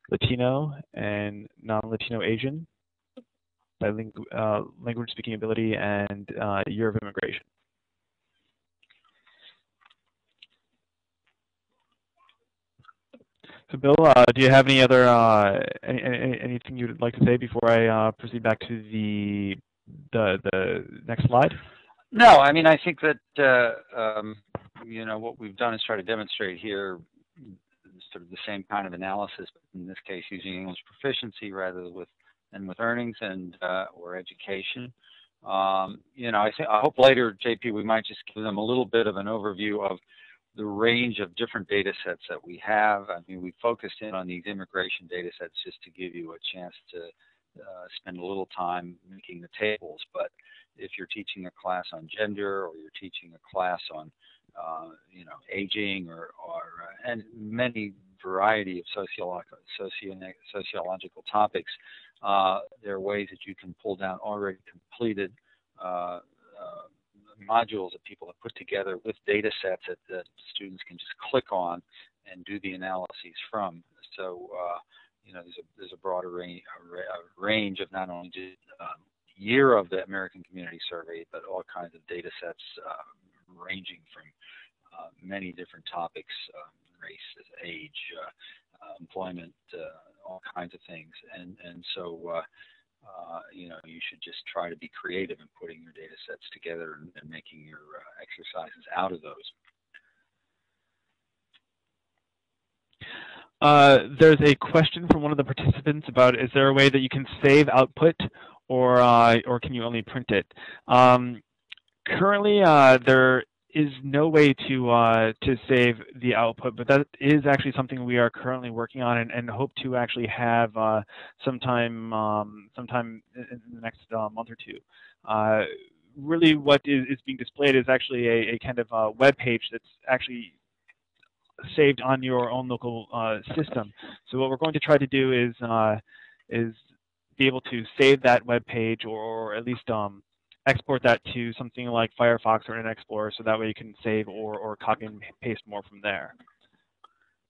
Latino and non-Latino Asian, language speaking ability, and year of immigration. So, Bill, do you have any other anything you'd like to say before I proceed back to the next slide? No, I mean, I think that you know, what we've done is try to demonstrate here sort of the same kind of analysis, but in this case using English proficiency rather than with earnings and or education. You know, I hope later, JP, we might just give them a little bit of an overview of the range of different data sets that we have. I mean, we focused in on these immigration data sets just to give you a chance to spend a little time making the tables. But if you're teaching a class on gender, or you're teaching a class on, you know, aging, or and many variety of sociological topics, there are ways that you can pull down already completed modules that people have put together with data sets that students can just click on and do the analyses from. So, you know, there's a broader range of not only just year of the American Community Survey, but all kinds of data sets ranging from many different topics, race, age, employment, all kinds of things. And so, you know, you should just try to be creative in putting your data sets together and making your exercises out of those. There's a question from one of the participants about, is there a way that you can save output, or can you only print it? Currently, there is no way to save the output, but that is actually something we are currently working on and hope to actually have sometime in the next month or two. Really, what is being displayed is actually a kind of web page that's actually saved on your own local system. So what we're going to try to do is be able to save that web page, or at least export that to something like Firefox or Internet Explorer, so that way you can save or copy and paste more from there.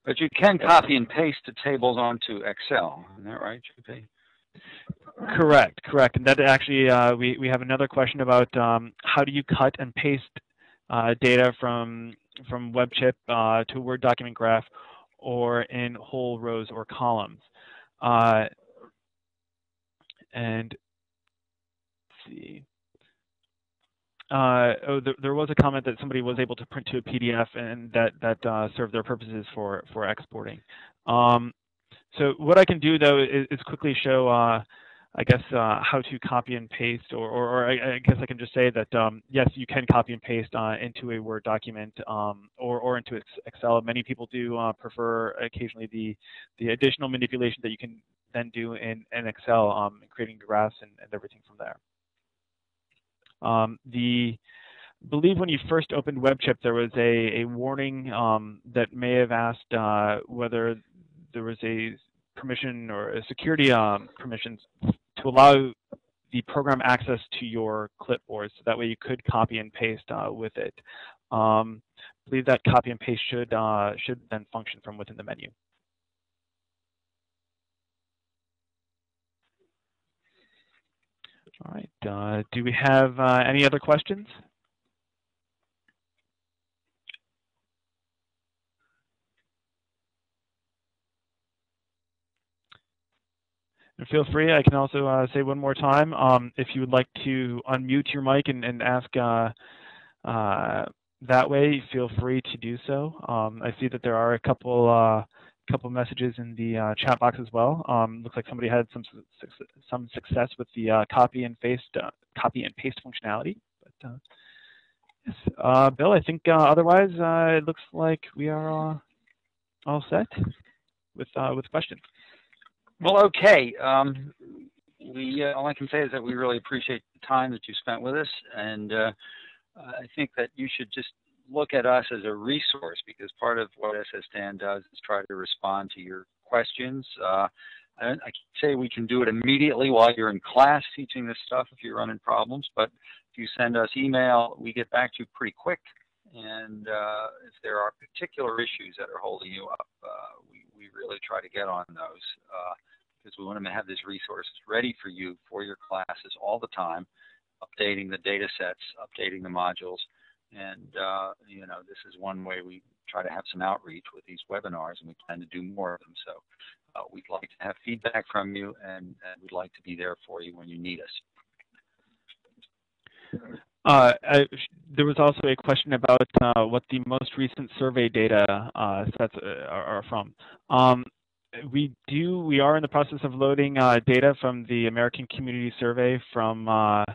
But you can copy and paste the tables onto Excel, isn't that right, JP? Correct. And that actually, we have another question about how do you cut and paste data from WebCHIP to a Word document graph, or in whole rows or columns. And let's see. There was a comment that somebody was able to print to a PDF, and that served their purposes for exporting. So what I can do, though, is quickly show, I guess, how to copy and paste, or I guess I can just say that, yes, you can copy and paste into a Word document or into Excel. Many people do prefer occasionally the additional manipulation that you can then do in Excel, creating graphs and everything from there. I believe when you first opened WebCHIP, there was a warning that may have asked whether there was a permission or a security permissions to allow the program access to your clipboard, so that way you could copy and paste with it. I believe that copy and paste should then function from within the menu. All right. Do we have any other questions? And feel free. I can also say one more time, if you would like to unmute your mic and ask that way, feel free to do so. I see that there are a couple messages in the chat box as well. Looks like somebody had some success with the copy and paste functionality. But yes, Bill, I think otherwise it looks like we are all set with questions. Well, okay. All I can say is that we really appreciate the time that you spent with us, and I think that you should just look at us as a resource, because part of what SSDAN does is try to respond to your questions. I can say we can do it immediately while you're in class teaching this stuff if you're running problems, but if you send us email, we get back to you pretty quick. And if there are particular issues that are holding you up, we we really try to get on those because we want to have this resource ready for you for your classes all the time, updating the data sets, updating the modules. And, you know, this is one way we try to have some outreach with these webinars, and we plan to do more of them. So we'd like to have feedback from you, and we'd like to be there for you when you need us. There was also a question about what the most recent survey data sets are from. We are in the process of loading data from the American Community Survey from I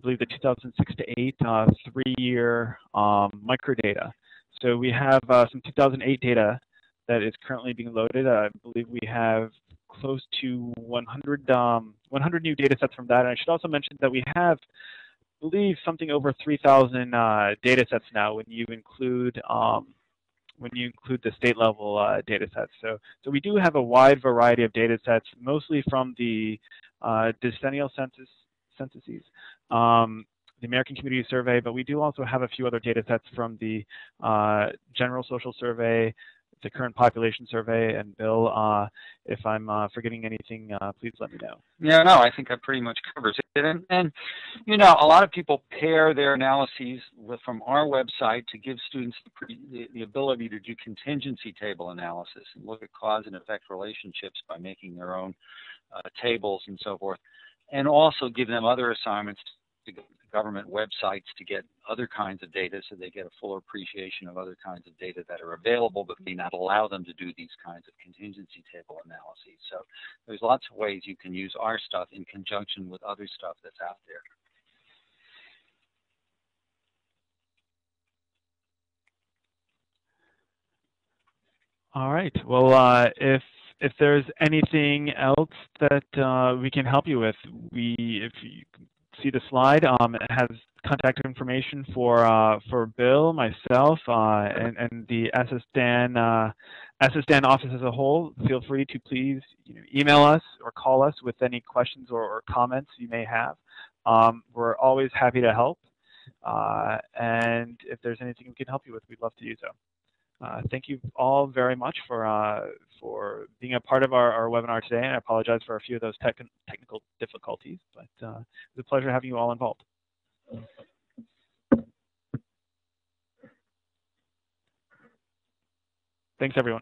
believe the 2006 to 8 3-year microdata. So we have some 2008 data that is currently being loaded. I believe we have close to 100 new data sets from that. And I should also mention that we have, I believe, something over 3,000 data sets now when you include the state level data sets. So we do have a wide variety of data sets, mostly from the decennial censuses, the American Community Survey, but we do also have a few other data sets from the General Social Survey, the Current Population Survey, and Bill, if I'm forgetting anything, please let me know. Yeah, no, I think that pretty much covers it. And you know, a lot of people pair their analyses from our website to give students the ability to do contingency table analysis and look at cause and effect relationships by making their own tables and so forth, and also give them other assignments to government websites to get other kinds of data so they get a fuller appreciation of other kinds of data that are available but may not allow them to do these kinds of contingency table analyses. So there's lots of ways you can use our stuff in conjunction with other stuff that's out there. All right. Well, if there's anything else that we can help you with, if you see the slide, it has contact information for Bill, myself, and the SSDAN office as a whole. Feel free to please email us or call us with any questions or comments you may have. We're always happy to help, and if there's anything we can help you with, we'd love to do so. Thank you all very much for being a part of our webinar today, and I apologize for a few of those technical difficulties, but it was a pleasure having you all involved. Thanks, everyone.